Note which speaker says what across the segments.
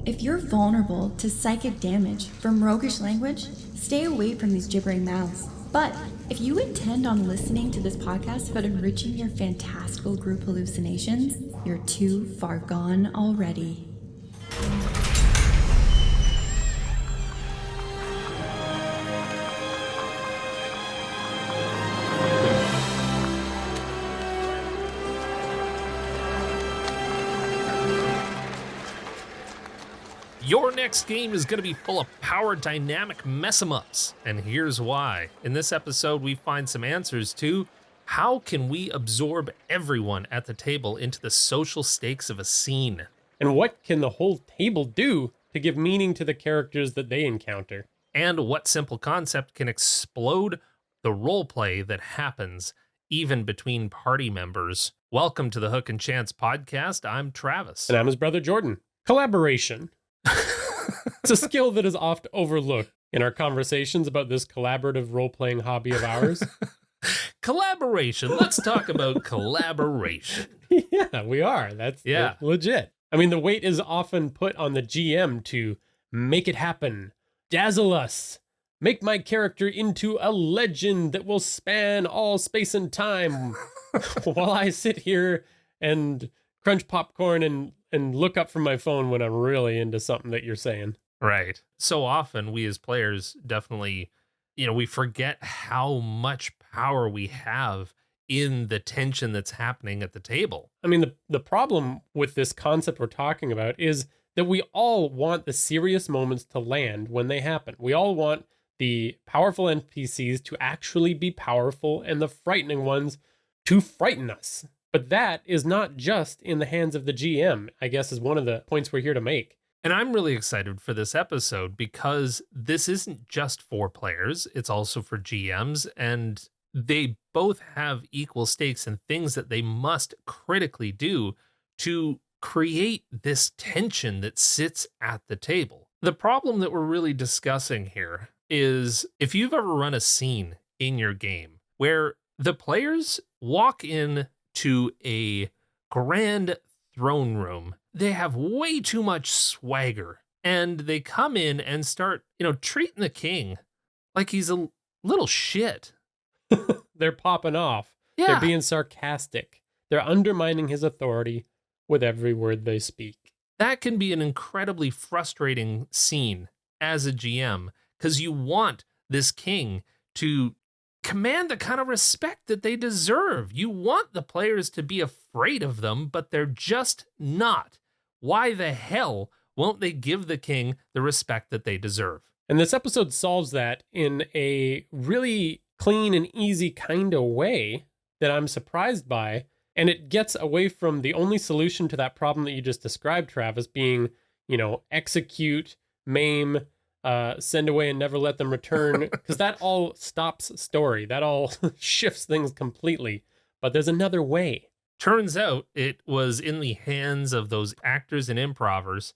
Speaker 1: If you're vulnerable to psychic damage from roguish language, stay away from these gibbering mouths. But if you intend on listening to this podcast about enriching your fantastical group hallucinations, you're too far gone already.
Speaker 2: Your next game is going to be full of power dynamic mess-em-ups, and here's why. In this episode, we find some answers to how can we absorb everyone at the table into the social stakes of a scene?
Speaker 3: And what can the whole table do to give meaning to the characters that they encounter?
Speaker 2: And what simple concept can explode the roleplay that happens even between party members? Welcome to the Hook and Chance podcast. I'm Travis.
Speaker 3: And I'm his brother Jordan. Collaboration. It's a skill that is oft overlooked in our conversations about this collaborative role-playing hobby of ours.
Speaker 2: Collaboration. Let's talk about collaboration.
Speaker 3: Yeah, we are. That's legit. I mean, the weight is often put on the GM to make it happen, dazzle us, make my character into a legend that will span all space and time while I sit here and crunch popcorn and look up from my phone when I'm really into something that you're saying.
Speaker 2: Right. So often we as players definitely, we forget how much power we have in the tension that's happening at the table.
Speaker 3: I mean, the problem with this concept we're talking about is that we all want the serious moments to land when they happen. We all want the powerful NPCs to actually be powerful and the frightening ones to frighten us. But that is not just in the hands of the GM, I guess, is one of the points we're here to make.
Speaker 2: And I'm really excited for this episode because this isn't just for players, it's also for GMs, and they both have equal stakes and things that they must critically do to create this tension that sits at the table. The problem that we're really discussing here is if you've ever run a scene in your game where the players walk in to a grand throne room, they have way too much swagger, and they come in and start, treating the king like he's a little shit.
Speaker 3: They're popping off.
Speaker 2: Yeah.
Speaker 3: They're being sarcastic. They're undermining his authority with every word they speak.
Speaker 2: That can be an incredibly frustrating scene as a GM because you want this king to command the kind of respect that they deserve. You want the players to be afraid of them, but they're just not. Why the hell won't they give the king the respect that they deserve?
Speaker 3: And this episode solves that in a really clean and easy kind of way that I'm surprised by. And it gets away from the only solution to that problem that you just described, Travis, being, execute, maim, send away and never let them return, because that all stops story. That all shifts things completely. But there's another way.
Speaker 2: Turns out it was in the hands of those actors and improvers,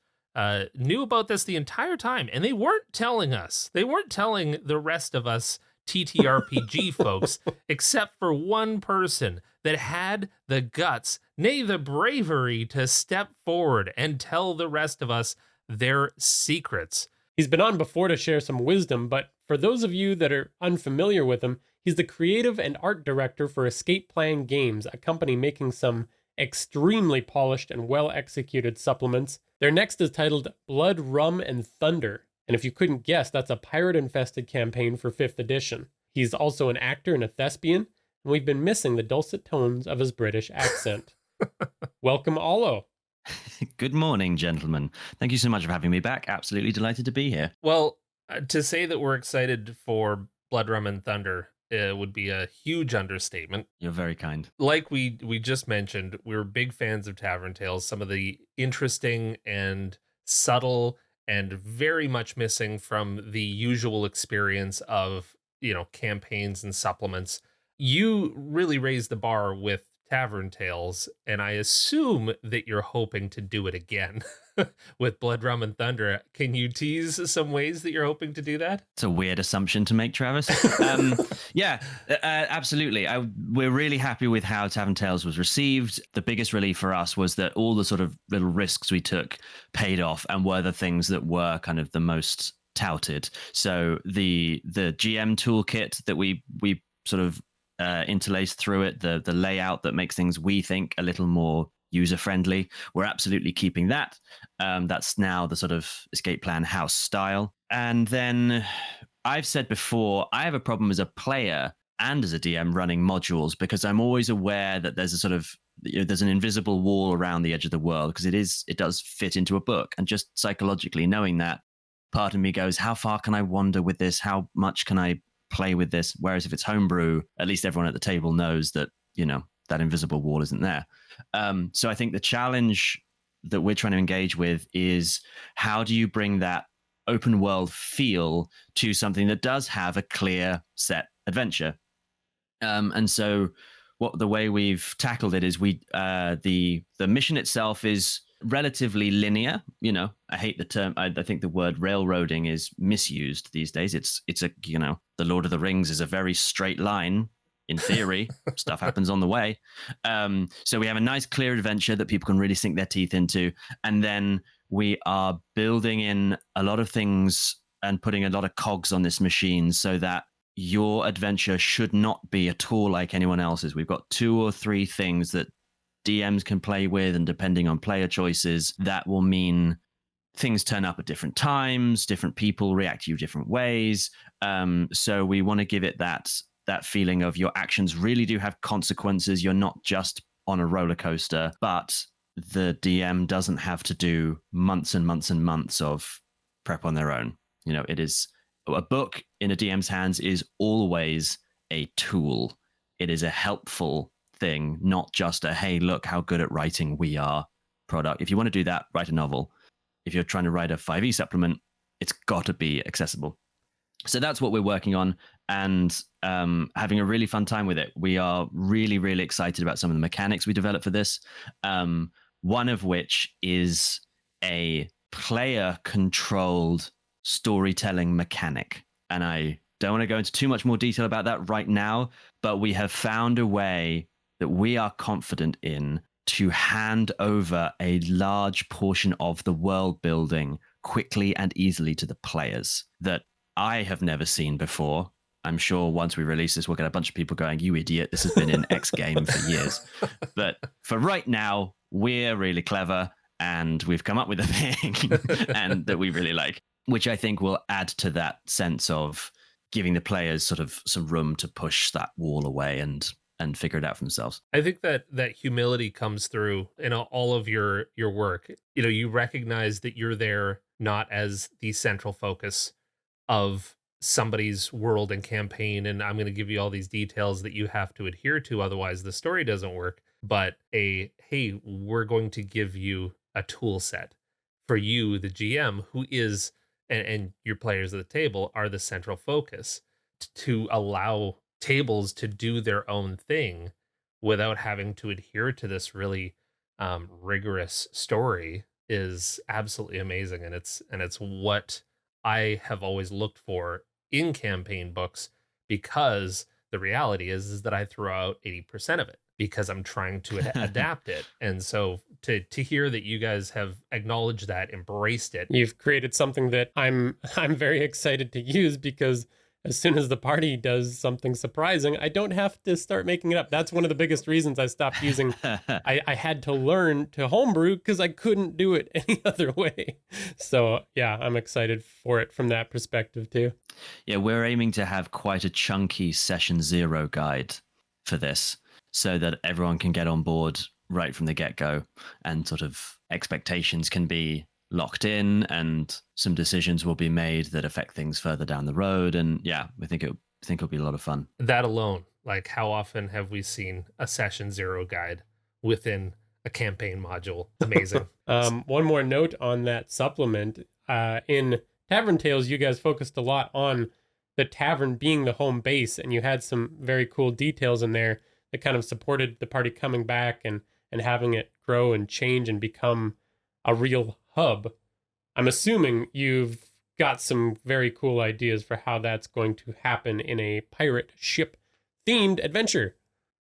Speaker 2: knew about this the entire time, and they weren't telling us. They weren't telling the rest of us TTRPG folks, except for one person that had the guts, nay, the bravery to step forward and tell the rest of us their secrets.
Speaker 3: He's been on before to share some wisdom, but for those of you that are unfamiliar with him, he's the creative and art director for Escape Plan Games, a company making some extremely polished and well-executed supplements. Their next is titled Blood, Rum, and Thunder. And if you couldn't guess, that's a pirate-infested campaign for 5th edition. He's also an actor and a thespian, and we've been missing the dulcet tones of his British accent. Welcome, Ollo.
Speaker 4: Good morning, gentlemen. Thank you so much for having me back. Absolutely delighted to be here.
Speaker 2: Well, to say that we're excited for Blood, Rum, and Thunder would be a huge understatement.
Speaker 4: You're very kind.
Speaker 2: Like we just mentioned, we're big fans of Tavern Tales. Some of the interesting and subtle and very much missing from the usual experience of, campaigns and supplements. You really raised the bar with Tavern Tales, and I assume that you're hoping to do it again with Blood, Rum, and Thunder. Can you tease some ways that you're hoping to do that?
Speaker 4: It's a weird assumption to make, Travis. Yeah, absolutely. We're really happy with how Tavern Tales was received. The biggest relief for us was that all the sort of little risks we took paid off and were the things that were kind of the most touted. So the GM toolkit that we sort of interlaced through it, the layout that makes things, we think, a little more user-friendly, we're absolutely keeping that. That's now the sort of escape plan house style. And then I've said before, I have a problem as a player and as a DM running modules, because I'm always aware that there's a sort of, there's an invisible wall around the edge of the world, because it does fit into a book. And just psychologically knowing that, part of me goes, how far can I wander with this? How much can I play with this? Whereas if it's homebrew, at least everyone at the table knows that, that invisible wall isn't there. So I think the challenge that we're trying to engage with is, how do you bring that open world feel to something that does have a clear set adventure? And so the way we've tackled it is the mission itself is relatively linear. I hate the term. I think the word railroading is misused these days. It's a, the Lord of the Rings is a very straight line. In theory, stuff happens on the way. So we have a nice, clear adventure that people can really sink their teeth into. And then we are building in a lot of things and putting a lot of cogs on this machine so that your adventure should not be at all like anyone else's. We've got 2 or 3 things that DMs can play with, and depending on player choices, that will mean things turn up at different times, different people react to you different ways. So we want to give it that feeling of your actions really do have consequences. You're not just on a roller coaster, but the DM doesn't have to do months and months and months of prep on their own. It is a book in a DM's hands is always a tool. It is a helpful thing, not just a, hey, look how good at writing we are product. If you want to do that, write a novel. If you're trying to write a 5e supplement, it's got to be accessible. So that's what we're working on, and having a really fun time with it. We are really, really excited about some of the mechanics we developed for this. One of which is a player-controlled storytelling mechanic. And I don't want to go into too much more detail about that right now, but we have found a way that we are confident in to hand over a large portion of the world building quickly and easily to the players that I have never seen before. I'm sure once we release this, we'll get a bunch of people going, you idiot, this has been in X game for years. But for right now, we're really clever, and we've come up with a thing and that we really like, which I think will add to that sense of giving the players sort of some room to push that wall away and figure it out for themselves.
Speaker 2: I think that humility comes through in all of your work. You recognize that you're there not as the central focus of somebody's world and campaign, and I'm going to give you all these details that you have to adhere to, otherwise the story doesn't work. But hey, we're going to give you a tool set for you, the GM, who is, and your players at the table are the central focus, to allow tables to do their own thing without having to adhere to this really rigorous story is absolutely amazing. And it's what I have always looked for in campaign books, because the reality is that I throw out 80% of it because I'm trying to adapt it. And so to hear that you guys have acknowledged that, embraced it.
Speaker 3: You've created something that I'm very excited to use, because as soon as the party does something surprising, I don't have to start making it up. That's one of the biggest reasons I stopped using. I had to learn to homebrew because I couldn't do it any other way. So yeah, I'm excited for it from that perspective too.
Speaker 4: Yeah, we're aiming to have quite a chunky session 0 guide for this, so that everyone can get on board right from the get-go, and sort of expectations can be locked in, and some decisions will be made that affect things further down the road. And yeah, we think it'll be a lot of fun.
Speaker 2: That alone, like, how often have we seen a session 0 guide within a campaign module? Amazing.
Speaker 3: One more note on that supplement. In Tavern Tales, you guys focused a lot on the tavern being the home base, and you had some very cool details in there that kind of supported the party coming back and having it grow and change and become a real hub. I'm assuming you've got some very cool ideas for how that's going to happen in a pirate ship themed adventure.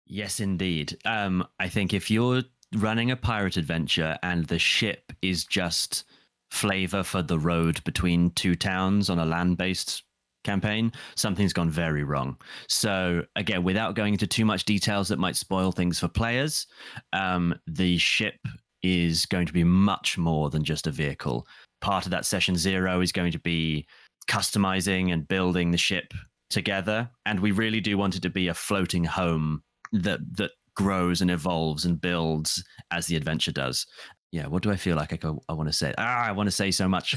Speaker 4: Yes, indeed. I think if you're running a pirate adventure and the ship is just flavor for the road between two towns on a land-based campaign, something's gone very wrong. So again, without going into too much details that might spoil things for players, the ship is going to be much more than just a vehicle. Part of that session 0 is going to be customizing and building the ship together, and we really do want it to be a floating home that grows and evolves and builds as the adventure does. Yeah, what do I feel like I want to say? I want to say so much.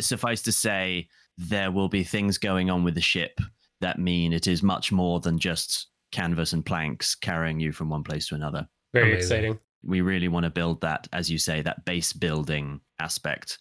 Speaker 4: Suffice to say, there will be things going on with the ship that mean it is much more than just canvas and planks carrying you from one place to another.
Speaker 3: Very
Speaker 2: Amazing.
Speaker 3: exciting.
Speaker 4: We really want to build that, as you say, that base building aspect.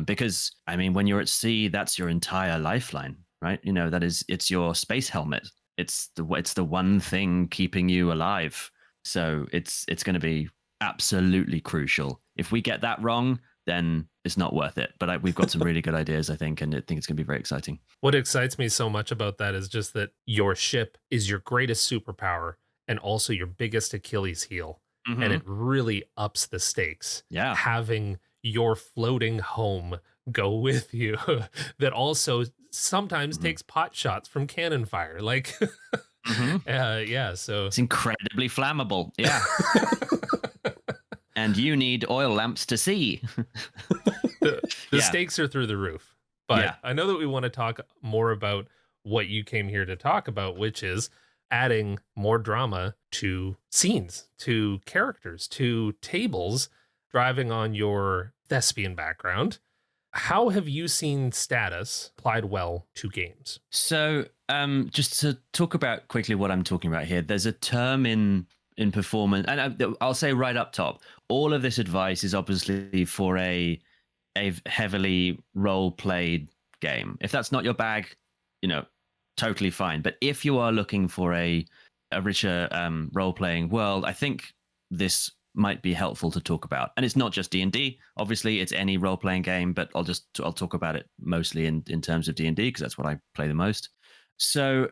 Speaker 4: Because, I mean, when you're at sea, that's your entire lifeline, right? You know, it's your space helmet. It's the one thing keeping you alive. So it's going to be absolutely crucial. If we get that wrong, then it's not worth it. But we've got some really good ideas, I think, and I think it's going to be very exciting.
Speaker 2: What excites me so much about that is just that your ship is your greatest superpower and also your biggest Achilles heel.
Speaker 4: Mm-hmm.
Speaker 2: And it really ups the stakes.
Speaker 4: Yeah.
Speaker 2: Having your floating home go with you that also sometimes takes pot shots from cannon fire. Like, yeah, so
Speaker 4: it's incredibly flammable. Yeah. And you need oil lamps to see.
Speaker 2: the stakes are through the roof. But
Speaker 4: Yeah.
Speaker 2: I know that we want to talk more about what you came here to talk about, which is adding more drama to scenes, to characters, to tables, driving on your thespian background. How have you seen status applied well to games?
Speaker 4: So just to talk about quickly what I'm talking about here, there's a term in performance, and I'll say right up top, all of this advice is obviously for a heavily role-played game. If that's not your bag, totally fine. But if you are looking for a richer role-playing world, I think this might be helpful to talk about. And it's not just D&D. Obviously, it's any role-playing game, but I'll talk about it mostly in terms of D&D because that's what I play the most. So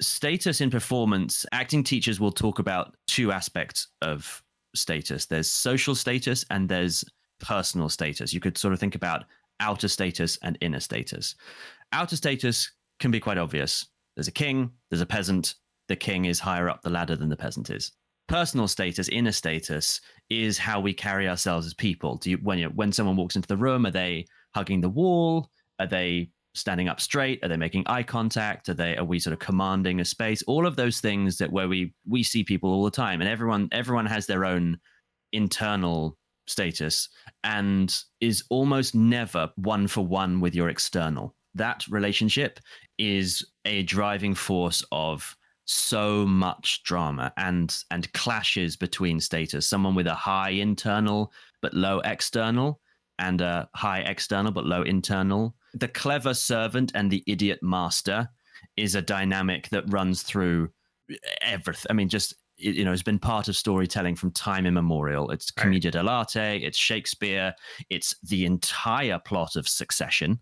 Speaker 4: status in performance, acting teachers will talk about two aspects of status. There's social status and there's personal status. You could sort of think about outer status and inner status. Outer status can be quite obvious. There's a king, there's a peasant. The king is higher up the ladder than the peasant is. Personal status, inner status, is how we carry ourselves as people. When someone walks into the room, are they hugging the wall? Are they standing up straight? Are they making eye contact? Are we sort of commanding a space? All of those things where we see people all the time, and everyone has their own internal status and is almost never one for one with your external. That relationship is a driving force of so much drama and clashes between status. Someone with a high internal but low external, and a high external but low internal. The clever servant and the idiot master is a dynamic that runs through everything. I mean, just it's been part of storytelling from time immemorial. It's commedia dell'arte, it's Shakespeare, it's the entire plot of Succession,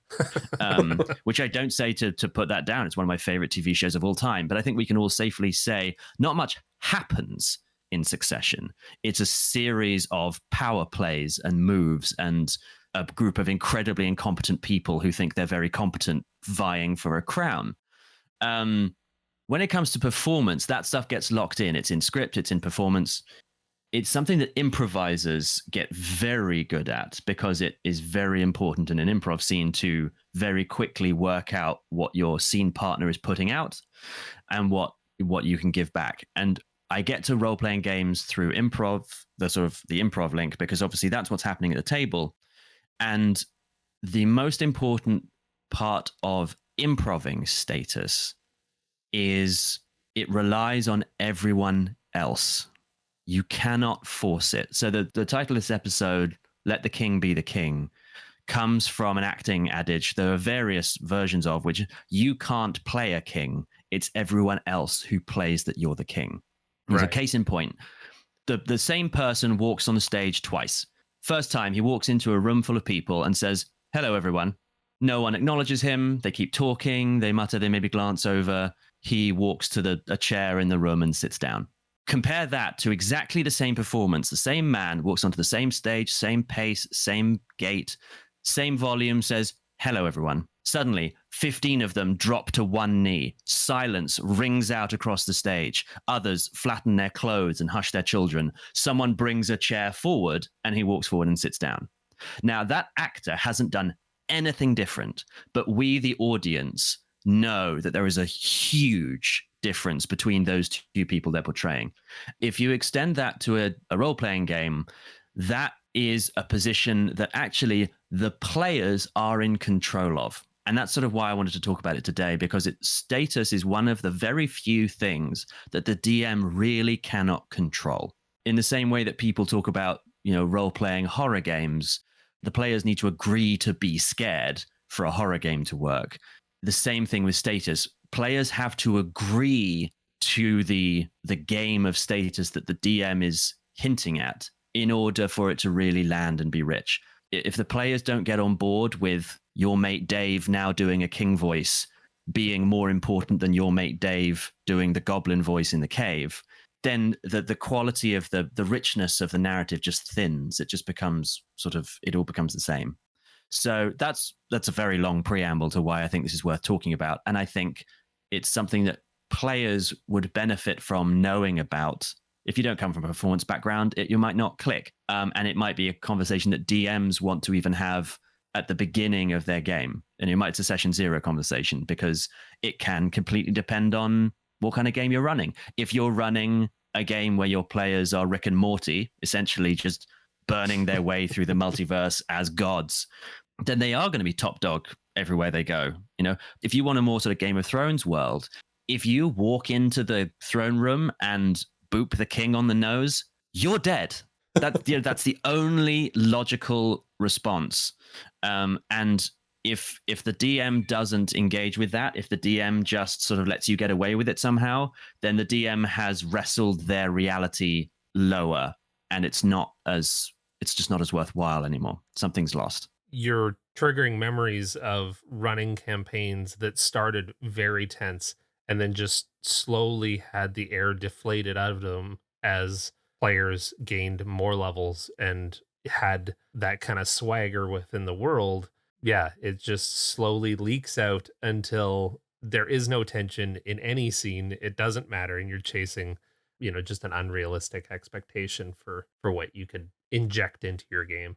Speaker 4: which I don't say to put that down. It's one of my favorite TV shows of all time. But I think we can all safely say not much happens in Succession. It's a series of power plays and moves and a group of incredibly incompetent people who think they're very competent vying for a crown. When it comes to performance, that stuff gets locked in. It's in script, it's in performance. It's something that improvisers get very good at because it is very important in an improv scene to very quickly work out what your scene partner is putting out and what you can give back. And I get to role-playing games through improv, the improv link, because obviously that's what's happening at the table. And the most important part of improving status is it relies on everyone else. You cannot force it. So the title of this episode, Let the King Be the King, comes from an acting adage. There are various versions of which you can't play a king It's everyone else who plays that you're the king. There's a case in point. The same person walks on the stage twice. First time, he walks into a room full of people and says, "Hello, everyone." No one acknowledges him. They keep talking. They mutter. They maybe glance over. He walks to a chair in the room and sits down. Compare that to exactly the same performance. The same man walks onto the same stage, same pace, same gait, same volume, says, "Hello, everyone." Suddenly, 15 of them drop to one knee. Silence rings out across the stage. Others flatten their clothes and hush their children. Someone brings a chair forward and he walks forward and sits down. Now, that actor hasn't done anything different, but we, the audience, know that there is a huge difference between those two people they're portraying. If you extend that to a role-playing game, that is a position that actually the players are in control of. And that's sort of why I wanted to talk about it today, because status is one of the very few things that the DM really cannot control. In the same way that people talk about, role-playing horror games, the players need to agree to be scared for a horror game to work. The same thing with status. Players have to agree to the game of status that the DM is hinting at in order for it to really land and be rich. If the players don't get on board with your mate Dave now doing a king voice being more important than your mate Dave doing the goblin voice in the cave, then the quality of the richness of the narrative just thins. It just becomes it all becomes the same. So that's a very long preamble to why I think this is worth talking about. And I think it's something that players would benefit from knowing about. If you don't come from a performance background, you might not click. And it might be a conversation that DMs want to even have at the beginning of their game. And it's a session zero conversation, because it can completely depend on what kind of game you're running. If you're running a game where your players are Rick and Morty, essentially just burning their way through the multiverse as gods, then they are going to be top dog everywhere they go. If you want a more sort of Game of Thrones world, if you walk into the throne room and boop the king on the nose, you're dead. That's the only logical response. And if the DM doesn't engage with that, if the DM just sort of lets you get away with it somehow, then the DM has wrestled their reality lower, and it's just not as worthwhile anymore. Something's lost.
Speaker 2: You're triggering memories of running campaigns that started very tense and then just slowly had the air deflated out of them as players gained more levels and had that kind of swagger within the world. Yeah, it just slowly leaks out until there is no tension in any scene. It doesn't matter, and you're chasing, just an unrealistic expectation for what you could inject into your game.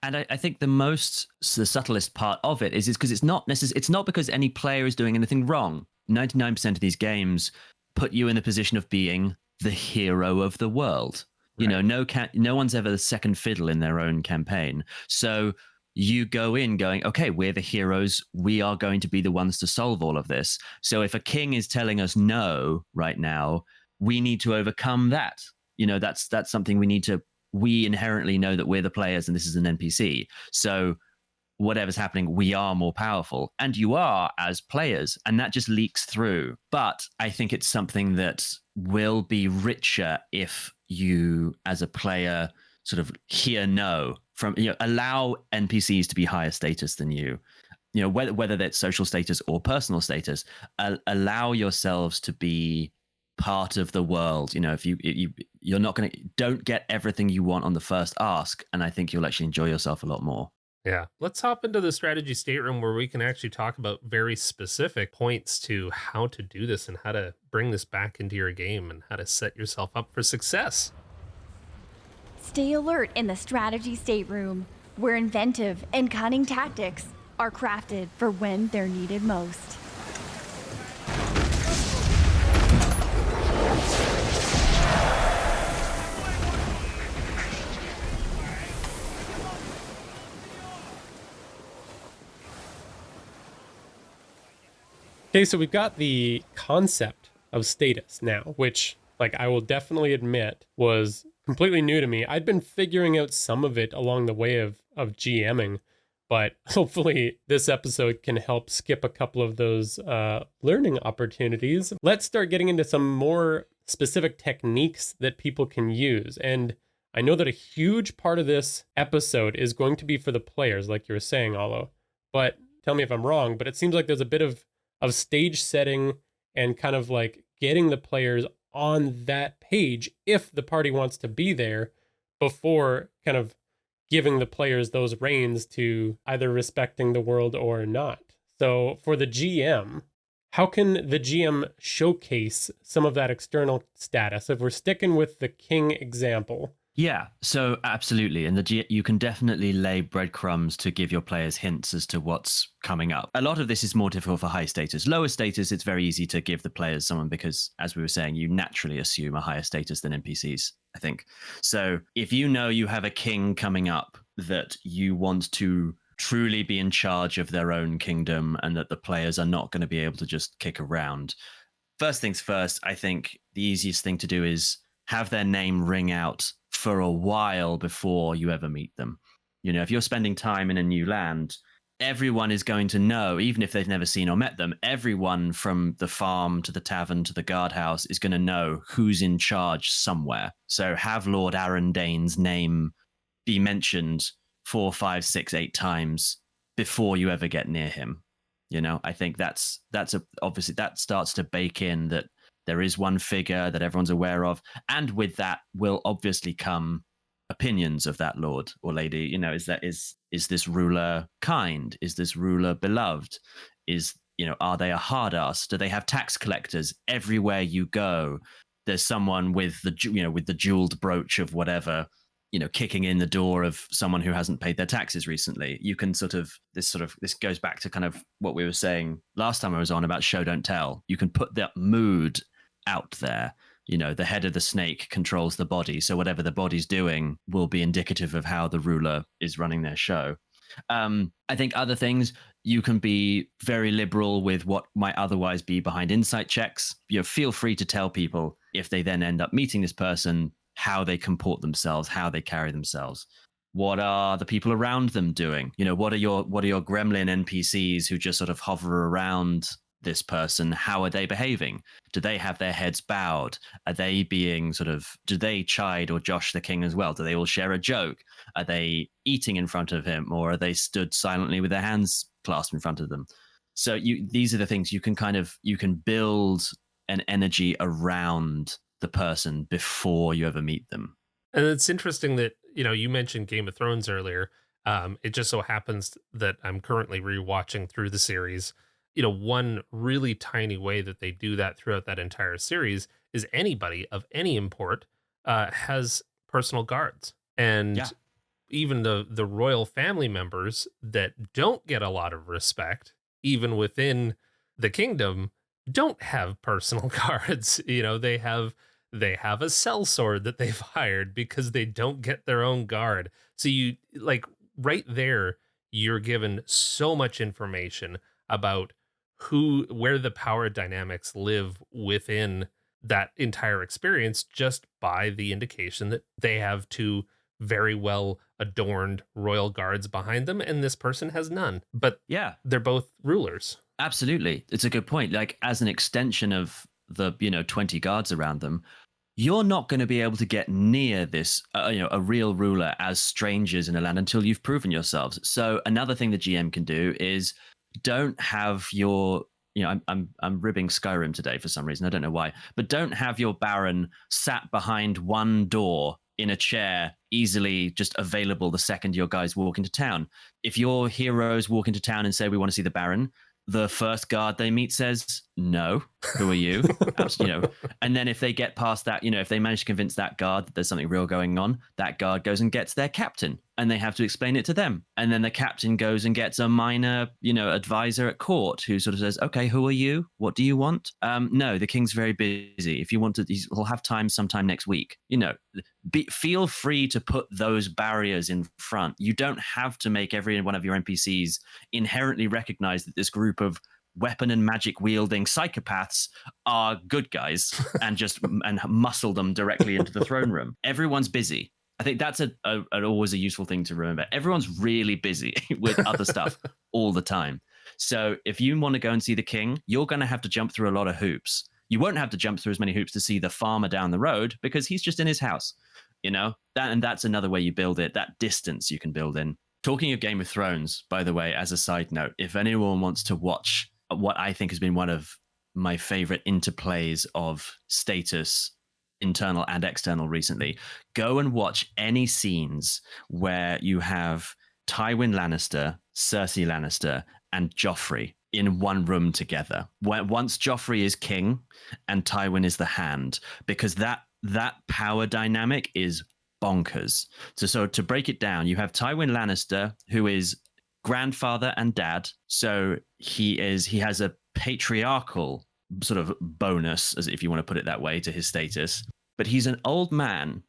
Speaker 4: And I think the subtlest part of it is because it's not because any player is doing anything wrong. 99% of these games put you in the position of being the hero of the world. Right. No one's ever the second fiddle in their own campaign. So you go in going, okay, we're the heroes. We are going to be the ones to solve all of this. So if a king is telling us no right now, we need to overcome that. That's something we inherently know that we're the players and this is an NPC. So whatever's happening, we are more powerful, and you are as players, and that just leaks through. But I think it's something that will be richer if you, as a player, sort of hear no from, allow NPCs to be higher status than you, whether that's social status or personal status, allow yourselves to be part of the world. If you're not don't get everything you want on the first ask, and I think you'll actually enjoy yourself a lot more.
Speaker 2: Yeah. Let's hop into the strategy stateroom where we can actually talk about very specific points to how to do this and how to bring this back into your game and how to set yourself up for success.
Speaker 1: Stay alert in the strategy stateroom, where inventive and cunning tactics are crafted for when they're needed most.
Speaker 3: Okay, so we've got the concept of status now, which, I will definitely admit, was completely new to me. I'd been figuring out some of it along the way of GMing, But hopefully this episode can help skip a couple of those learning opportunities. Let's start getting into some more specific techniques that people can use. And I know that a huge part of this episode is going to be for the players, like you were saying, Ollo. But tell me if I'm wrong, but it seems like there's a bit of stage setting and kind of like getting the players on that page if the party wants to be there before kind of giving the players those reins to either respecting the world or not. So for the GM, how can the GM showcase some of that external status? If we're sticking with the king example.
Speaker 4: Yeah, so absolutely. And you can definitely lay breadcrumbs to give your players hints as to what's coming up. A lot of this is more difficult for high status. Lower status, it's very easy to give the players someone because, as we were saying, you naturally assume a higher status than NPCs, I think. So if you know you have a king coming up that you want to truly be in charge of their own kingdom and that the players are not going to be able to just kick around, first things first, I think the easiest thing to do is have their name ring out for a while before you ever meet them. You know, if you're spending time in a new land, everyone is going to know, even if they've never seen or met them, everyone from the farm to the tavern to the guardhouse is going to know who's in charge somewhere. So have Lord Arandane's name be mentioned 4, 5, 6, 8 times before you ever get near him. You know, I think that's obviously that starts to bake in that there is one figure that everyone's aware of. And with that will obviously come opinions of that lord or lady. You know, is this ruler kind? Is this ruler beloved? Are they a hard ass? Do they have tax collectors everywhere you go? There's someone with the jeweled brooch of whatever, kicking in the door of someone who hasn't paid their taxes recently. You can this goes back to kind of what we were saying last time I was on about show don't tell. You can put that mood out there. The head of the snake controls the body, so whatever the body's doing will be indicative of how the ruler is running their show. I think other things, you can be very liberal with what might otherwise be behind insight checks. Feel free to tell people if they then end up meeting this person, how they comport themselves, how they carry themselves. What are the people around them doing? What are your gremlin NPCs who just sort of hover around this person? How are they behaving? Do they have their heads bowed? Are they being do they chide or josh the king as well? Do they all share a joke? Are they eating in front of him, or are they stood silently with their hands clasped in front of them? So these are the things you can build an energy around the person before you ever meet them.
Speaker 2: And it's interesting that, you mentioned Game of Thrones earlier. It just so happens that I'm currently rewatching through the series. One really tiny way that they do that throughout that entire series is anybody of any import has personal guards. And even the royal family members that don't get a lot of respect, even within the kingdom, don't have personal guards. They have a sellsword that they've hired because they don't get their own guard. So you right there, you're given so much information about where the power dynamics live within that entire experience just by the indication that they have 2 very well adorned royal guards behind them, and this person has none. But they're both rulers.
Speaker 4: Absolutely. It's a good point. Like, as an extension of the 20 guards around them, you're not going to be able to get near this a real ruler as strangers in a land until you've proven yourselves. So another thing the GM can do is don't have your I'm ribbing Skyrim today for some reason, I don't know why, but don't have your Baron sat behind one door in a chair, easily just available the second your guys walk into town. If your heroes walk into town and say, we want to see the Baron, the first guard they meet says, no, who are you? And then if they get past that, if they manage to convince that guard that there's something real going on, that guard goes and gets their captain, and they have to explain it to them. And then the captain goes and gets a minor, advisor at court who sort of says, okay, who are you? What do you want? No, the king's very busy. If you want to, he'll have time sometime next week. Feel free to put those barriers in front. You don't have to make every one of your NPCs inherently recognize that this group of weapon and magic wielding psychopaths are good guys and muscle them directly into the throne room. Everyone's busy. I think that's always a useful thing to remember. Everyone's really busy with other stuff all the time. So if you want to go and see the king, you're going to have to jump through a lot of hoops. You won't have to jump through as many hoops to see the farmer down the road because he's just in his house. That's another way you build it, that distance you can build in. Talking of Game of Thrones, by the way, as a side note, if anyone wants to watch what I think has been one of my favorite interplays of status, internal and external recently, go and watch any scenes where you have Tywin Lannister, Cersei Lannister, and Joffrey in one room together. Once Joffrey is king and Tywin is the hand, because that power dynamic is bonkers. So to break it down, you have Tywin Lannister, who is grandfather and dad. So he has a patriarchal sort of bonus, as if you want to put it that way, to his status. But he's an old man.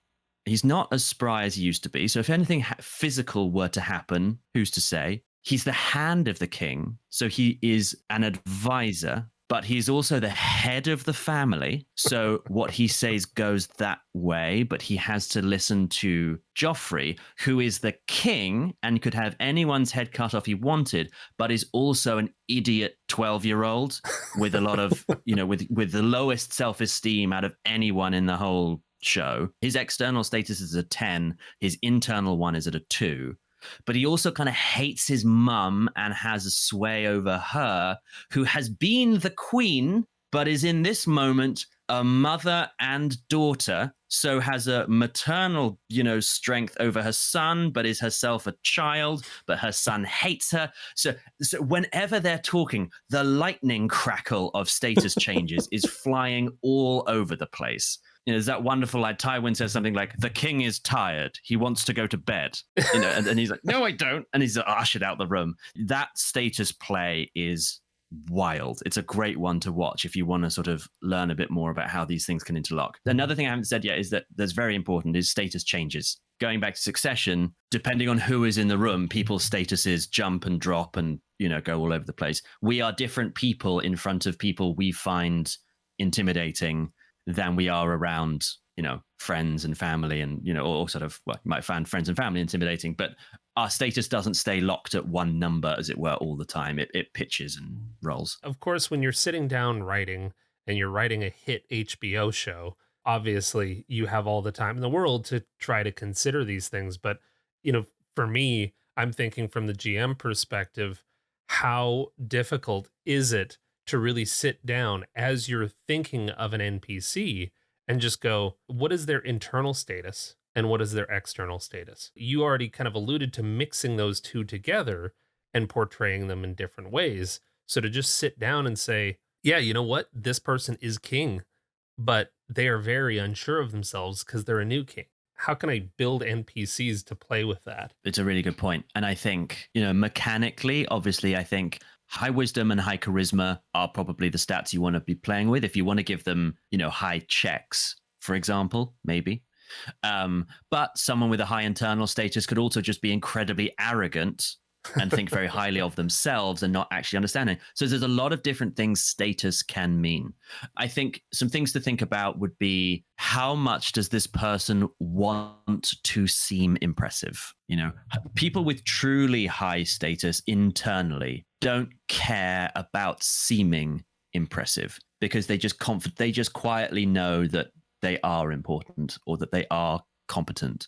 Speaker 4: He's not as spry as he used to be. So if anything physical were to happen, who's to say? He's the hand of the king. So he is an advisor, but he's also the head of the family. So what he says goes that way, but he has to listen to Joffrey, who is the king and could have anyone's head cut off he wanted, but is also an idiot 12-year-old with a lot of, with the lowest self-esteem out of anyone in the whole show. His external status is a 10. His internal one is at a 2. But he also kind of hates his mum and has a sway over her, who has been the queen, but is in this moment a mother and daughter, so has a maternal, strength over her son, but is herself a child, but her son hates her. So whenever they're talking, the lightning crackle of status changes is flying all over the place. There's that wonderful line. Tywin says something like, "The king is tired. He wants to go to bed." And he's like, "No, I don't." And he's ushered out the room. That status play is wild. It's a great one to watch if you want to sort of learn a bit more about how these things can interlock. Another thing I haven't said yet is that's very important is status changes. Going back to Succession, depending on who is in the room, people's statuses jump and drop and, go all over the place. We are different people in front of people we find intimidating than we are around, friends and family and, or sort of, well, you might find friends and family intimidating, but our status doesn't stay locked at one number, as it were, all the time. It pitches and rolls.
Speaker 2: Of course, when you're sitting down writing and you're writing a hit HBO show, obviously you have all the time in the world to try to consider these things. But, for me, I'm thinking from the GM perspective, how difficult is it to really sit down as you're thinking of an NPC and just go, what is their internal status and what is their external status? You already kind of alluded to mixing those two together and portraying them in different ways. So to just sit down and say, yeah, you know what? This person is king, but they are very unsure of themselves because they're a new king. How can I build NPCs to play with that?
Speaker 4: It's a really good point. And I think, mechanically, obviously, I think high wisdom and high charisma are probably the stats you want to be playing with. If you want to give them, high checks, for example, maybe. But someone with a high internal status could also just be incredibly arrogant and think very highly of themselves and not actually understanding. So there's a lot of different things status can mean. I think some things to think about would be, how much does this person want to seem impressive? People with truly high status internally don't care about seeming impressive because they just quietly know that they are important or that they are competent.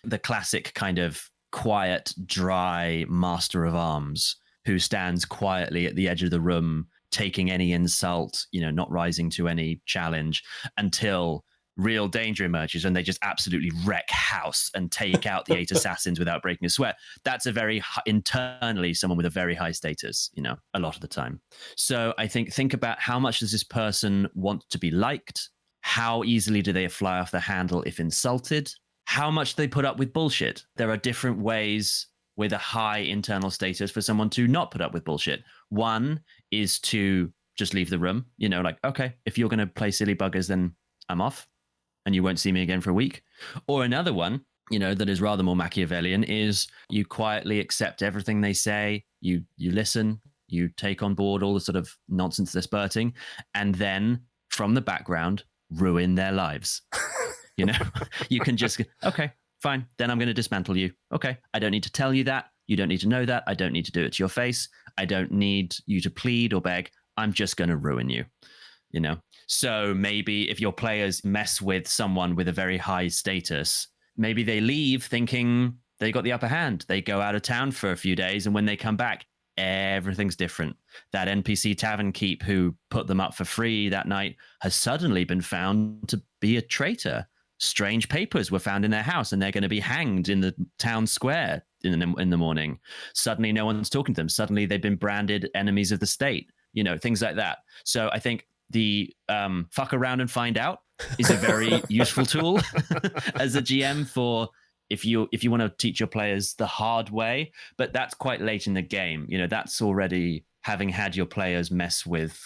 Speaker 4: The classic kind of quiet, dry master of arms who stands quietly at the edge of the room, taking any insult, not rising to any challenge until real danger emerges and they just absolutely wreck house and take out the 8 assassins without breaking a sweat. That's a very internally someone with a very high status, a lot of the time. So I think about how much does this person want to be liked? How easily do they fly off the handle if insulted? How much they put up with bullshit? There are different ways with a high internal status for someone to not put up with bullshit. One is to just leave the room, okay, if you're going to play silly buggers, then I'm off and you won't see me again for a week. Or another one, that is rather more Machiavellian is you quietly accept everything they say. You listen, you take on board all the sort of nonsense they're spurting, and then from the background, ruin their lives. You can just, okay, fine. Then I'm going to dismantle you. Okay. I don't need to tell you that. You don't need to know that. I don't need to do it to your face. I don't need you to plead or beg. I'm just going to ruin you. So maybe if your players mess with someone with a very high status, maybe they leave thinking they got the upper hand. They go out of town for a few days, and when they come back, everything's different. That NPC tavern keep who put them up for free that night has suddenly been found to be a traitor. Strange papers were found in their house, and they're going to be hanged in the town square in the morning. Suddenly no one's talking to them. Suddenly they've been branded enemies of the state, things like that. So I think the fuck around and find out is a very useful tool as a GM for if you want to teach your players the hard way, but that's quite late in the game. That's already having had your players mess with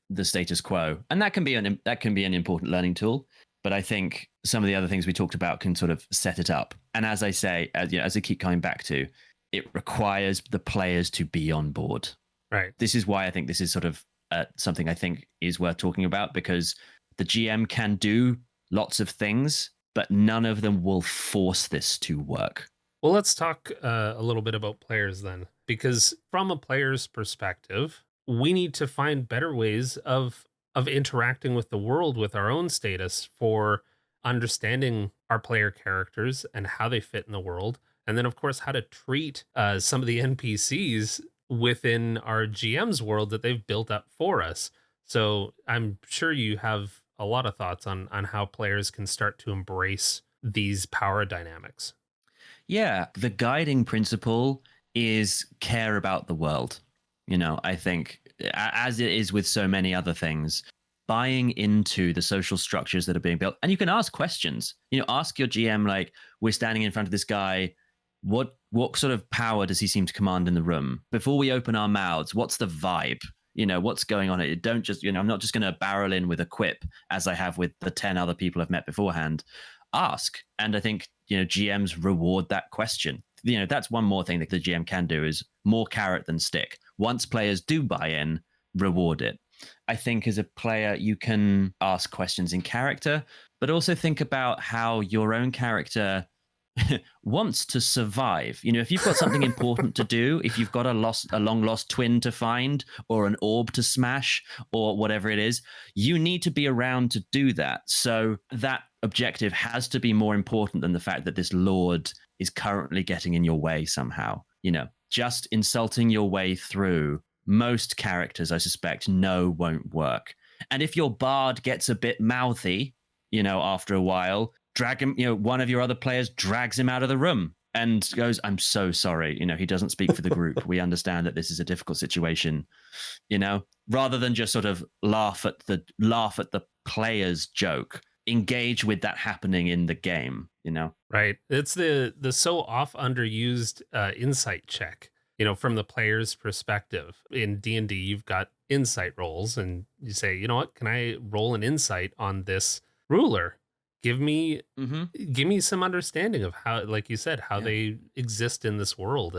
Speaker 4: the status quo, and that can be an important learning tool. But I think some of the other things we talked about can sort of set it up. And as I say, as I keep coming back to, it requires the players to be on board.
Speaker 2: Right.
Speaker 4: This is why I think this is sort of something I think is worth talking about, because the GM can do lots of things, but none of them will force this to work.
Speaker 2: Well, let's talk a little bit about players then, because from a player's perspective, we need to find better ways of interacting with the world with our own status for understanding our player characters and how they fit in the world. And then, of course, how to treat some of the NPCs within our GM's world that they've built up for us. So I'm sure you have a lot of thoughts on how players can start to embrace these power dynamics.
Speaker 4: Yeah, the guiding principle is care about the world. I think, as it is with so many other things, buying into the social structures that are being built. And you can ask questions. Ask your GM, like, we're standing in front of this guy. What sort of power does he seem to command in the room? Before we open our mouths, what's the vibe? What's going on? It don't just, I'm not just going to barrel in with a quip as I have with the 10 other people I've met beforehand. Ask. And I think, GMs reward that question. That's one more thing that the GM can do, is more carrot than stick. Once players do buy in, reward it. I think as a player, you can ask questions in character, but also think about how your own character wants to survive. If you've got something important to do, if you've got a long lost twin to find, or an orb to smash, or whatever it is, you need to be around to do that. So that objective has to be more important than the fact that this lord is currently getting in your way somehow. Just insulting your way through, most characters, I suspect, won't work. And if your bard gets a bit mouthy, after a while, drag him, one of your other players drags him out of the room and goes, I'm so sorry. He doesn't speak for the group. We understand that this is a difficult situation, rather than just sort of laugh at the player's joke. Engage with that happening in the game,
Speaker 2: Right. It's the so oft underused insight check, from the player's perspective. In D&D, you've got insight rolls, and you say, you know what, can I roll an insight on this ruler? Give me some understanding of how, like you said, how they exist in this world.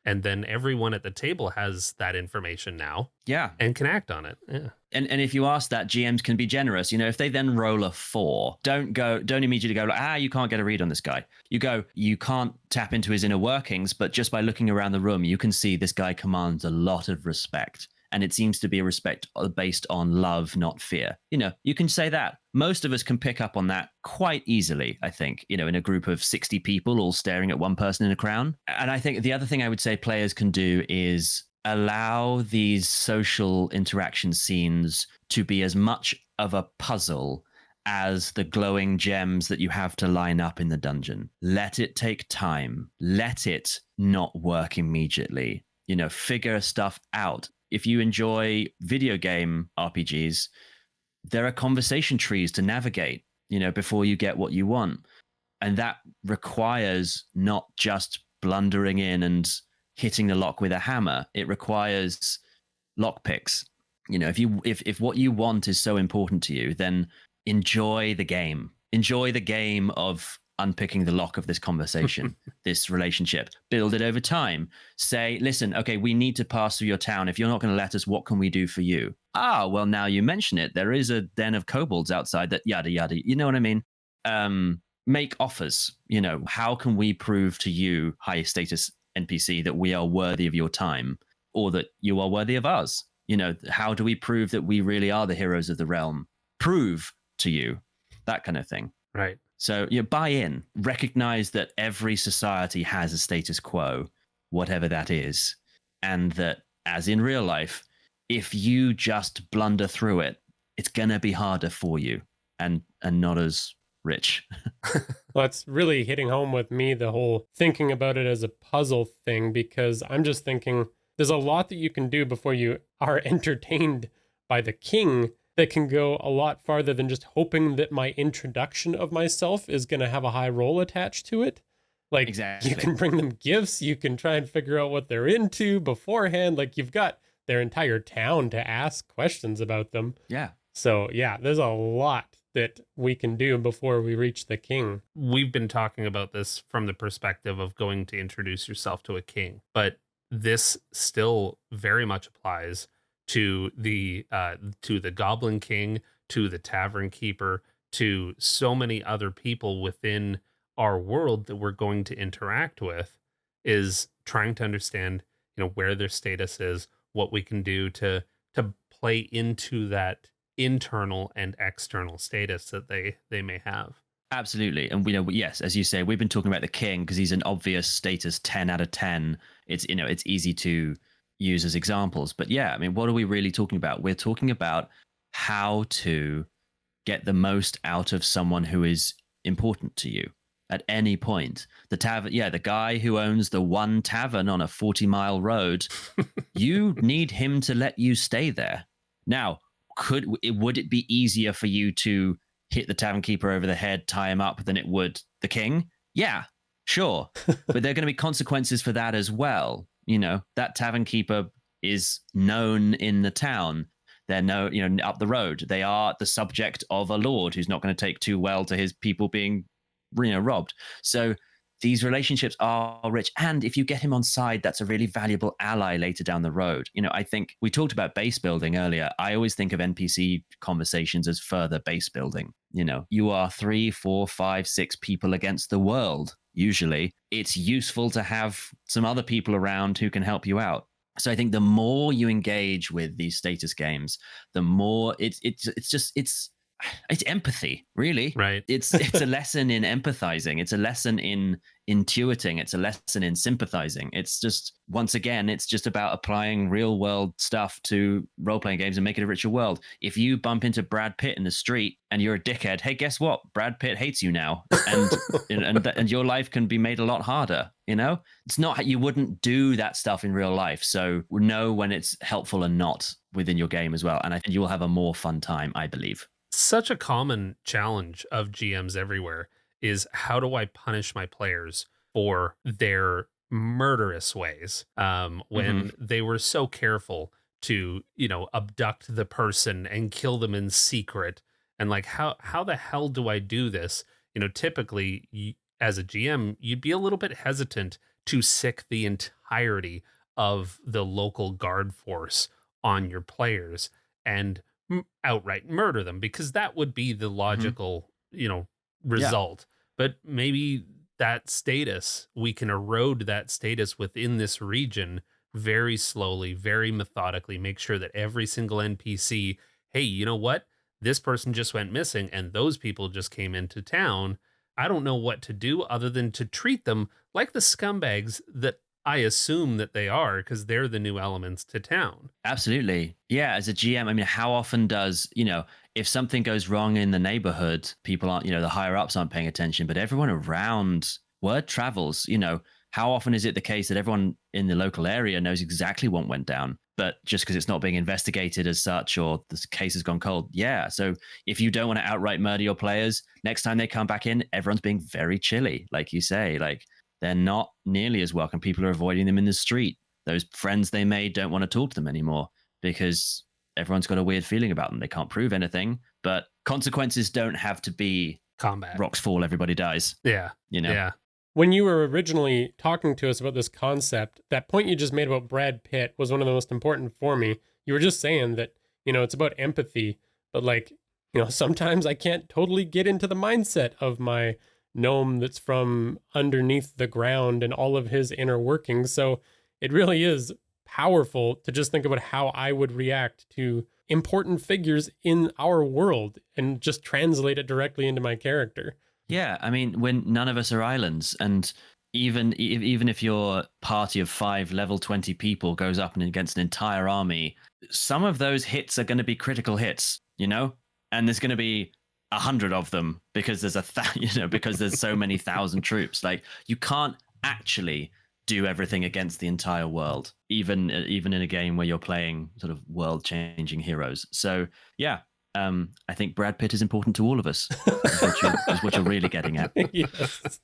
Speaker 2: And then everyone at the table has that information now.
Speaker 4: Yeah.
Speaker 2: And can act on it. Yeah.
Speaker 4: And if you ask that, GMs can be generous. If they then roll a 4, don't immediately go like, you can't get a read on this guy. You go, you can't tap into his inner workings, but just by looking around the room, you can see this guy commands a lot of respect. And it seems to be a respect based on love, not fear. You can say that. Most of us can pick up on that quite easily, I think, in a group of 60 people all staring at one person in a crown. And I think the other thing I would say players can do is allow these social interaction scenes to be as much of a puzzle as the glowing gems that you have to line up in the dungeon. Let it take time. Let it not work immediately. Figure stuff out. If you enjoy video game RPGs, there are conversation trees to navigate, before you get what you want. And that requires not just blundering in and hitting the lock with a hammer. It requires lockpicks. If what you want is so important to you, then enjoy the game. Enjoy the game of unpicking the lock of this conversation, this relationship. Build it over time. Say, listen, okay, we need to pass through your town. If you're not going to let us, what can we do for you? Well, now you mention it, there is a den of kobolds outside that yada, yada. You know what I mean? make offers. How can we prove to you, high status NPC, that we are worthy of your time, or that you are worthy of ours? How do we prove that we really are the heroes of the realm? Prove to you, that kind of thing.
Speaker 2: Right.
Speaker 4: So buy in, recognize that every society has a status quo, whatever that is, and that, as in real life, if you just blunder through it, it's gonna be harder for you and not as rich.
Speaker 3: Well, it's really hitting home with me, the whole thinking about it as a puzzle thing, because I'm just thinking there's a lot that you can do before you are entertained by the king that can go a lot farther than just hoping that my introduction of myself is going to have a high roll attached to it. Like,
Speaker 4: Exactly.
Speaker 3: You can bring them gifts, you can try and figure out what they're into beforehand. Like, you've got their entire town to ask questions about them.
Speaker 4: Yeah.
Speaker 3: So, yeah, there's a lot that we can do before we reach the king.
Speaker 2: We've been talking about this from the perspective of going to introduce yourself to a king, but this still very much applies to the Goblin King, to the Tavern Keeper, to so many other people within our world that we're going to interact with, is trying to understand, where their status is, what we can do to play into that internal and external status that they may have.
Speaker 4: Absolutely. And yes, as you say, we've been talking about the king because he's an obvious status 10 out of 10. It's easy to use as examples. But yeah, I mean, what are we really talking about? We're talking about how to get the most out of someone who is important to you at any point. The tavern, the guy who owns the one tavern on a 40-mile road, you need him to let you stay there. Now, would it be easier for you to hit the tavern keeper over the head, tie him up, than it would the king? Yeah, sure. But there are going to be consequences for that as well. That tavern keeper is known in the town. They're up the road. They are the subject of a lord who's not going to take too well to his people being, robbed. So these relationships are rich. And if you get him on side, that's a really valuable ally later down the road. I think we talked about base building earlier. I always think of NPC conversations as further base building. You are 3, 4, 5, 6 people against the world. Usually it's useful to have some other people around who can help you out. So I think the more you engage with these status games, the more it's empathy, really.
Speaker 2: Right.
Speaker 4: It's a lesson in empathizing. It's a lesson in intuiting. It's a lesson in sympathizing. It's just, once again, it's just about applying real world stuff to role-playing games and make it a richer world. If you bump into Brad Pitt in the street and you're a dickhead, hey, guess what? Brad Pitt hates you now. And your life can be made a lot harder. It's not, you wouldn't do that stuff in real life. So know when it's helpful and not within your game as well. And I think you will have a more fun time, I believe.
Speaker 2: Such a common challenge of GMs everywhere is, how do I punish my players for their murderous ways when they were so careful to, abduct the person and kill them in secret? And like, how the hell do I do this? Typically, as a GM, you'd be a little bit hesitant to sick the entirety of the local guard force on your players and outright murder them, because that would be the logical, result. But maybe that status, we can erode that status within this region very slowly, very methodically, make sure that every single NPC, hey, you know what? This person just went missing and those people just came into town. I don't know what to do other than to treat them like the scumbags that I assume that they are, because they're the new elements to town.
Speaker 4: Absolutely. Yeah. As a GM, I mean, how often does, if something goes wrong in the neighborhood, people aren't, the higher ups aren't paying attention, but everyone around, word travels, how often is it the case that everyone in the local area knows exactly what went down, but just because it's not being investigated as such, or the case has gone cold? Yeah. So if you don't want to outright murder your players, next time they come back in, everyone's being very chilly. Like you say, they're not nearly as welcome. People are avoiding them in the street. Those friends they made don't want to talk to them anymore because everyone's got a weird feeling about them. They can't prove anything, but consequences don't have to be
Speaker 2: combat.
Speaker 4: Rocks fall, everybody dies.
Speaker 2: Yeah.
Speaker 4: Yeah.
Speaker 3: When you were originally talking to us about this concept, that point you just made about Brad Pitt was one of the most important for me. You were just saying that, it's about empathy, but sometimes I can't totally get into the mindset of my gnome that's from underneath the ground and all of his inner workings. So it really is powerful to just think about how I would react to important figures in our world and just translate it directly into my character.
Speaker 4: Yeah, I mean, when none of us are islands, and even if your party of 5 level 20 people goes up and against an entire army, some of those hits are going to be critical hits, you know, and there's going to be 100 of them because there's because there's so many thousand troops. Like, you can't actually do everything against the entire world, even in a game where you're playing sort of world-changing heroes. So yeah, I think Brad Pitt is important to all of us. is what you're really getting at.
Speaker 3: Yes,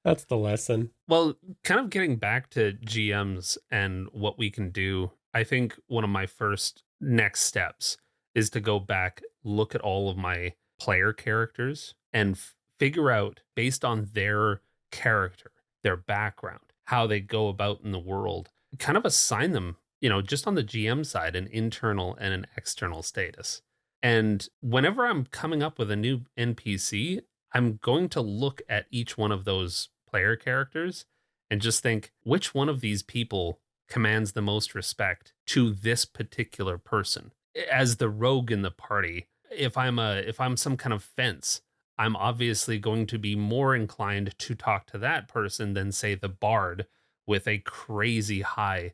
Speaker 3: that's the lesson.
Speaker 2: Well, kind of getting back to GMs and what we can do, I think one of my first next steps is to go back, look at all of my player characters and figure out, based on their character, their background, how they go about in the world, kind of assign them, just on the GM side, an internal and an external status. And whenever I'm coming up with a new NPC, I'm going to look at each one of those player characters and just think, which one of these people commands the most respect to this particular person? As the rogue in the party, if I'm some kind of fence, I'm obviously going to be more inclined to talk to that person than, say, the bard with a crazy high,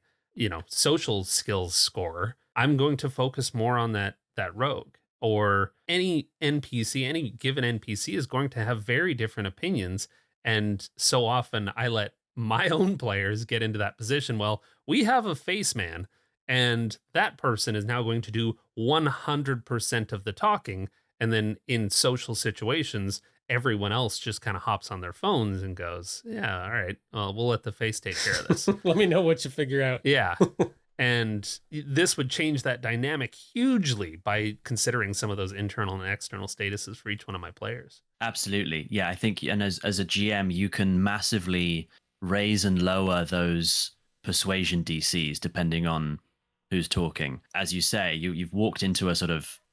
Speaker 2: social skills score. I'm going to focus more on that rogue. Or any NPC, any given NPC is going to have very different opinions. And so often I let my own players get into that position. Well, we have a face man, and that person is now going to do 100% of the talking. And then in social situations, everyone else just kind of hops on their phones and goes, yeah, all right, well, we'll let the face take care of this.
Speaker 3: Let me know what you figure out.
Speaker 2: Yeah. And this would change that dynamic hugely by considering some of those internal and external statuses for each one of my players.
Speaker 4: Absolutely. Yeah, I think, and as a GM, you can massively raise and lower those persuasion DCs depending on who's talking. As you say, you've walked into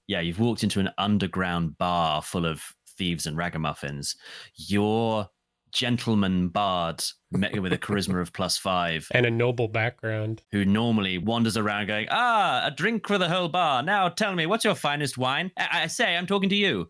Speaker 4: you've walked into an underground bar full of thieves and ragamuffins. Your gentleman bard with a charisma of +5
Speaker 3: and a noble background,
Speaker 4: who normally wanders around going, a drink for the whole bar. Now tell me, what's your finest wine? I say, I'm talking to you.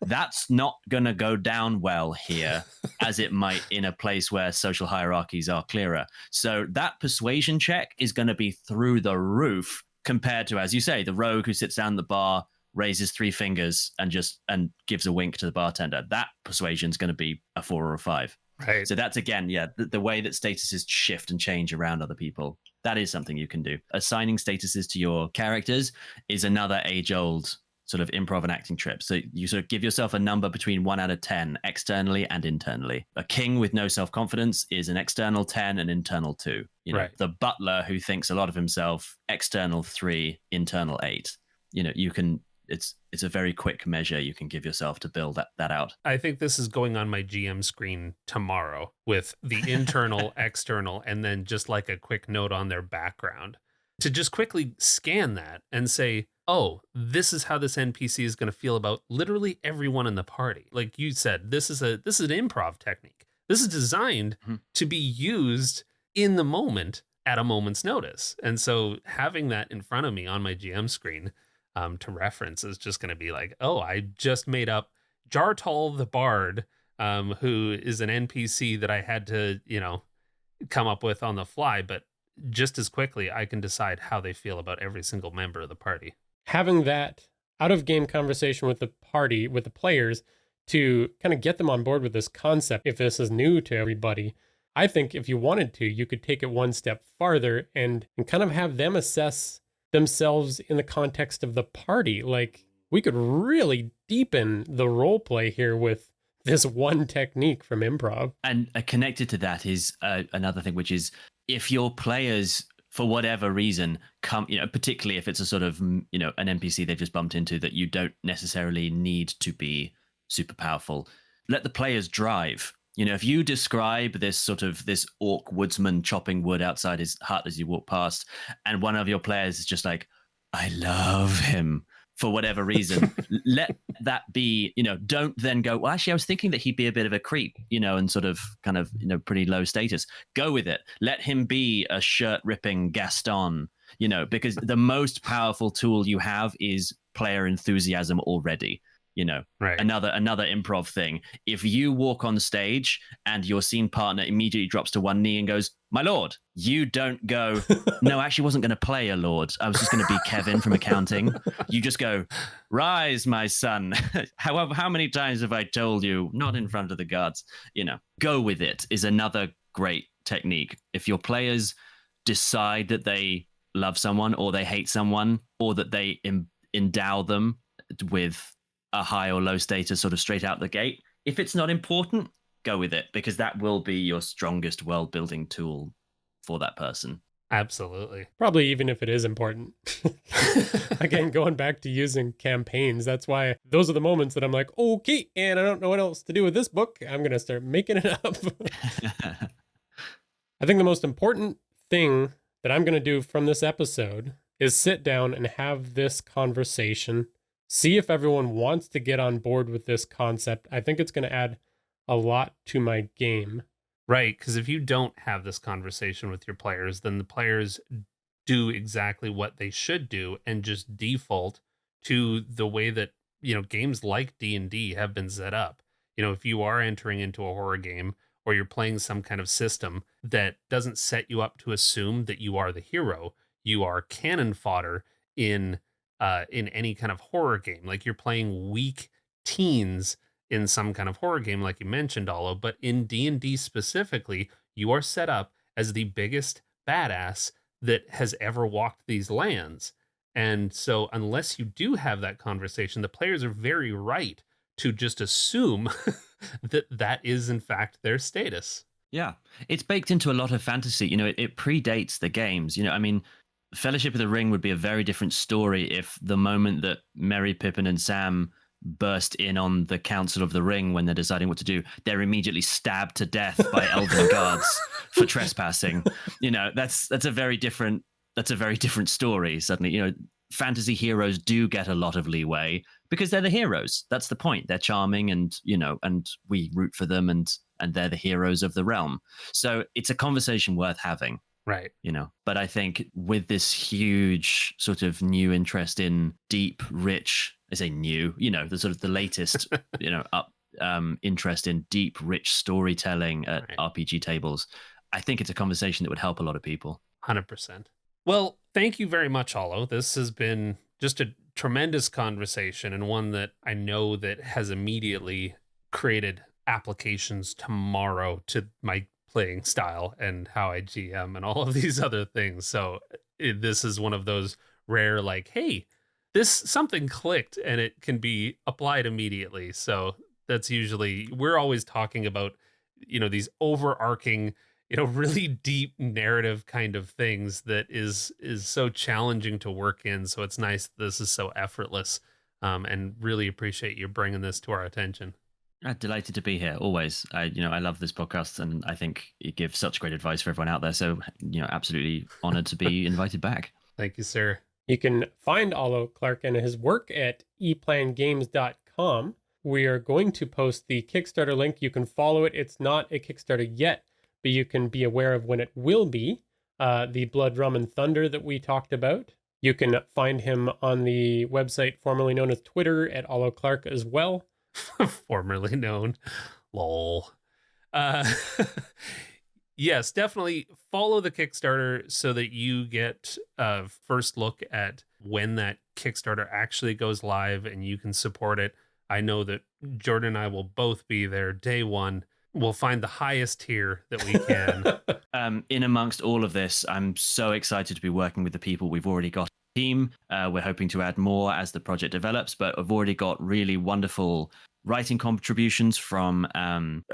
Speaker 4: That's not gonna go down well here, as it might in a place where social hierarchies are clearer. So that persuasion check is going to be through the roof compared to, as you say, the rogue who sits down at the bar, raises 3 fingers and gives a wink to the bartender. That persuasion is going to be a 4 or a 5.
Speaker 2: Right.
Speaker 4: So that's, again, the way that statuses shift and change around other people. That is something you can do. Assigning statuses to your characters is another age-old sort of improv and acting trip. So you sort of give yourself a number between 1 out of 10, externally and internally. A king with no self-confidence is an external 10 and internal 2.
Speaker 2: Right.
Speaker 4: The butler who thinks a lot of himself, external 3, internal 8. You can... It's a very quick measure you can give yourself to build that out.
Speaker 2: I think this is going on my GM screen tomorrow with the internal, external, and then just like a quick note on their background to just quickly scan that and say, oh, this is how this NPC is going to feel about literally everyone in the party. Like you said, this is an improv technique. This is designed to be used in the moment at a moment's notice. And so having that in front of me on my GM screen to reference is just going to be like, oh, I just made up Jartal the Bard, who is an NPC that I had to, come up with on the fly. But just as quickly, I can decide how they feel about every single member of the party. Having
Speaker 3: that out-of-game conversation with the party, with the players, to kind of get them on board with this concept, if this is new to everybody, I think if you wanted to, you could take it one step farther and kind of have them assess themselves in the context of the party. Like, we could really deepen the role play here with this one technique from improv.
Speaker 4: And connected to that is another thing, which is if your players, for whatever reason, come, particularly if it's a sort of, an NPC they've just bumped into that you don't necessarily need to be super powerful, let the players drive. If you describe this orc woodsman chopping wood outside his hut as you walk past, and one of your players is just like, I love him, for whatever reason. Let that be, don't then go, well, actually, I was thinking that he'd be a bit of a creep, and sort of kind of, pretty low status. Go with it. Let him be a shirt ripping Gaston, because the most powerful tool you have is player enthusiasm already.
Speaker 2: Right.
Speaker 4: Another improv thing. If you walk on stage and your scene partner immediately drops to one knee and goes, "My lord," you don't go, "No, I actually wasn't going to play a lord. I was just going to be Kevin from accounting." You just go, "Rise, my son." How many times have I told you, not in front of the guards? Go with it is another great technique. If your players decide that they love someone or they hate someone, or that they endow them with a high or low status sort of straight out the gate, if it's not important, go with it, because that will be your strongest world building tool for that person.
Speaker 2: Absolutely.
Speaker 3: Probably even if it is important. Again, going back to using campaigns, that's why those are the moments that I'm like, okay, and I don't know what else to do with this book. I'm going to start making it up. I think the most important thing that I'm going to do from this episode is sit down and have this conversation. See if everyone wants to get on board with this concept. I think it's going to add a lot to my game.
Speaker 2: Right, because if you don't have this conversation with your players, then the players do exactly what they should do and just default to the way that, games like D&D have been set up. If you are entering into a horror game or you're playing some kind of system that doesn't set you up to assume that you are the hero, you are cannon fodder in any kind of horror game. Like you're playing weak teens in some kind of horror game, like you mentioned, Ollo, but in D&D specifically, you are set up as the biggest badass that has ever walked these lands. And so unless you do have that conversation, the players are very right to just assume that is in fact their status.
Speaker 4: Yeah, it's baked into a lot of fantasy. It predates the games. Fellowship of the Ring would be a very different story if the moment that Merry, Pippin, and Sam burst in on the Council of the Ring when they're deciding what to do, they're immediately stabbed to death by elven guards for trespassing. That's a very different story. Suddenly, fantasy heroes do get a lot of leeway because they're the heroes. That's the point. They're charming, and we root for them, and they're the heroes of the realm. So it's a conversation worth having.
Speaker 2: Right.
Speaker 4: But I think with this huge sort of new interest in deep, rich, I say new, the sort of the latest, interest in deep, rich storytelling at RPG tables, I think it's a conversation that would help a lot of people.
Speaker 2: 100%. Well, thank you very much, Ollo. This has been just a tremendous conversation, and one that I know that has immediately created applications tomorrow to my playing style and how I GM and all of these other things. So this is one of those rare, like, hey, this something clicked and it can be applied immediately. So that's usually, we're always talking about, these overarching, really deep narrative kind of things that is so challenging to work in. So it's nice that this is so effortless, and really appreciate you bringing this to our attention.
Speaker 4: I'm delighted to be here. Always. I love this podcast, and I think it gives such great advice for everyone out there. So, absolutely honored to be invited back.
Speaker 2: Thank you, sir.
Speaker 3: You can find Ollo Clark and his work at eplangames.com. We are going to post the Kickstarter link. You can follow it. It's not a Kickstarter yet, but you can be aware of when it will be. The Blood, Rum, and Thunder that we talked about. You can find him on the website formerly known as Twitter at Ollo Clark as well.
Speaker 2: Formerly known. Lol. Yes, definitely follow the Kickstarter so that you get a first look at when that Kickstarter actually goes live and you can support it. I know that Jordan and I will both be there day one. We'll find the highest tier that we can.
Speaker 4: In amongst all of this, I'm so excited to be working with the people we've already got. Team. We're hoping to add more as the project develops, but I've already got really wonderful writing contributions from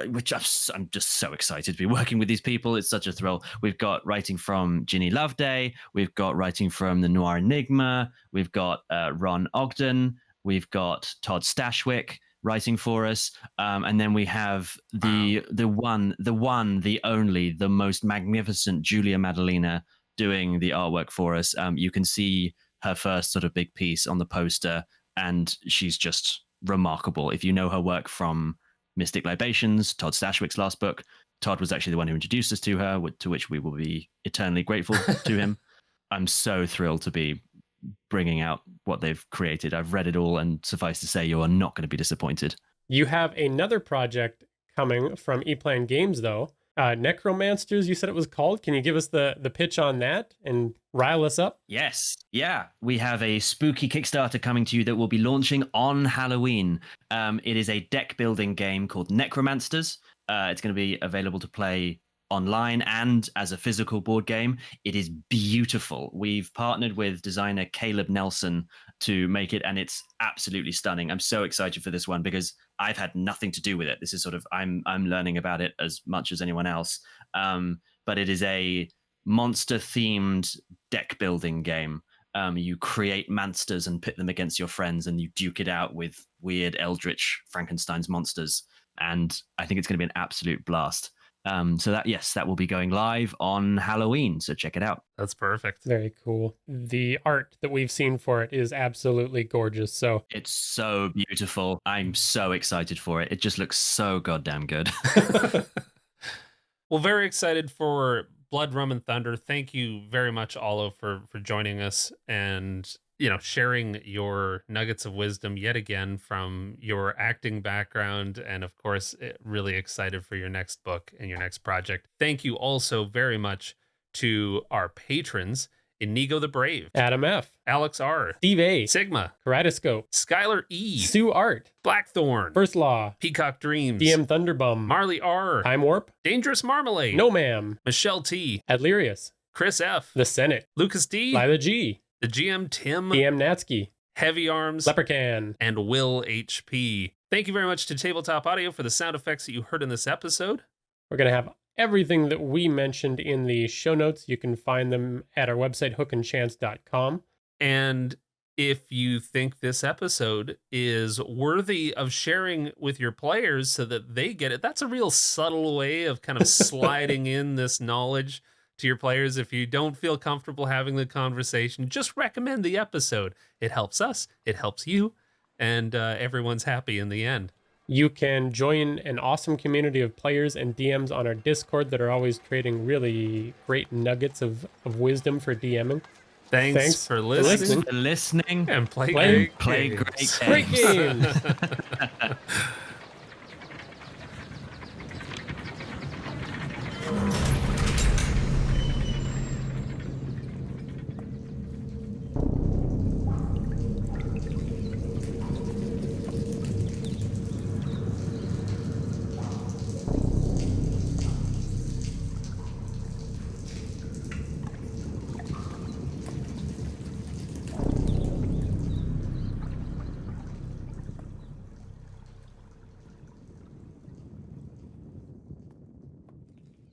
Speaker 4: which I'm just so excited to be working with these people. It's such a thrill. We've got writing from Ginny Loveday, we've got writing from the Noir Enigma, we've got Ron Ogden, we've got Todd Stashwick writing for us, and then we have the one, the only, the most magnificent Julia Madalena doing the artwork for us. You can see her first sort of big piece on the poster, and she's just remarkable. If you know her work from Mystic Libations, Todd Stashwick's last book, Todd was actually the one who introduced us to her, to which we will be eternally grateful to him. I'm so thrilled to be bringing out what they've created. I've read it all, and suffice to say, you are not going to be disappointed.
Speaker 3: You have another project coming from ePlan Games, though. Necromancers, you said it was called. Can you give us the pitch on that and rile us up?
Speaker 4: Yes. Yeah. We have a spooky Kickstarter coming to you that will be launching on Halloween. It is a deck building game called Necromancers. It's going to be available to play online and as a physical board game. It is beautiful. We've partnered with designer Caleb Nelson to make it, and it's absolutely stunning. I'm so excited for this one because I've had nothing to do with it. This is sort of I'm learning about it as much as anyone else. But it is a monster themed deck building game. You create monsters and pit them against your friends, and you duke it out with weird eldritch Frankenstein's monsters. And I think it's going to be an absolute blast. So that will be going live on Halloween. So check it out.
Speaker 2: That's perfect.
Speaker 3: Very cool. The art that we've seen for it is absolutely gorgeous. So
Speaker 4: it's so beautiful. I'm so excited for it. It just looks so goddamn good.
Speaker 2: Well, very excited for Blood, Rum, and Thunder. Thank you very much, Ollo, for joining us and sharing your nuggets of wisdom yet again from your acting background. And of course, really excited for your next book and your next project. Thank you also very much to our patrons: Inigo the Brave,
Speaker 3: Adam F.,
Speaker 2: Alex R.,
Speaker 3: Steve A.,
Speaker 2: Sigma,
Speaker 3: Kaleidoscope,
Speaker 2: Skylar E.,
Speaker 3: Sue Art,
Speaker 2: Blackthorn,
Speaker 3: First Law,
Speaker 2: Peacock Dreams,
Speaker 3: DM Thunderbum,
Speaker 2: Marley R.,
Speaker 3: Time Warp,
Speaker 2: Dangerous Marmalade,
Speaker 3: No Ma'am,
Speaker 2: Michelle T.,
Speaker 3: Adlerius,
Speaker 2: Chris F.,
Speaker 3: The Senate,
Speaker 2: Lucas D.,
Speaker 3: Lila G.,
Speaker 2: the GM Tim,
Speaker 3: DM Natsky,
Speaker 2: Heavy Arms,
Speaker 3: Leprechaun,
Speaker 2: and Will HP. Thank you very much to Tabletop Audio for the sound effects that you heard in this episode.
Speaker 3: We're going to have everything that we mentioned in the show notes. You can find them at our website, hookandchance.com.
Speaker 2: And if you think this episode is worthy of sharing with your players so that they get it, that's a real subtle way of kind of sliding in this knowledge to your players. If you don't feel comfortable having the conversation, just recommend the episode. It helps us, it helps you, and everyone's happy in the end.
Speaker 3: You can join an awesome community of players and DMs on our Discord that are always creating really great nuggets of wisdom for DMing.
Speaker 2: Thanks for listening.
Speaker 4: And play
Speaker 3: Play
Speaker 4: great games.
Speaker 3: Great games.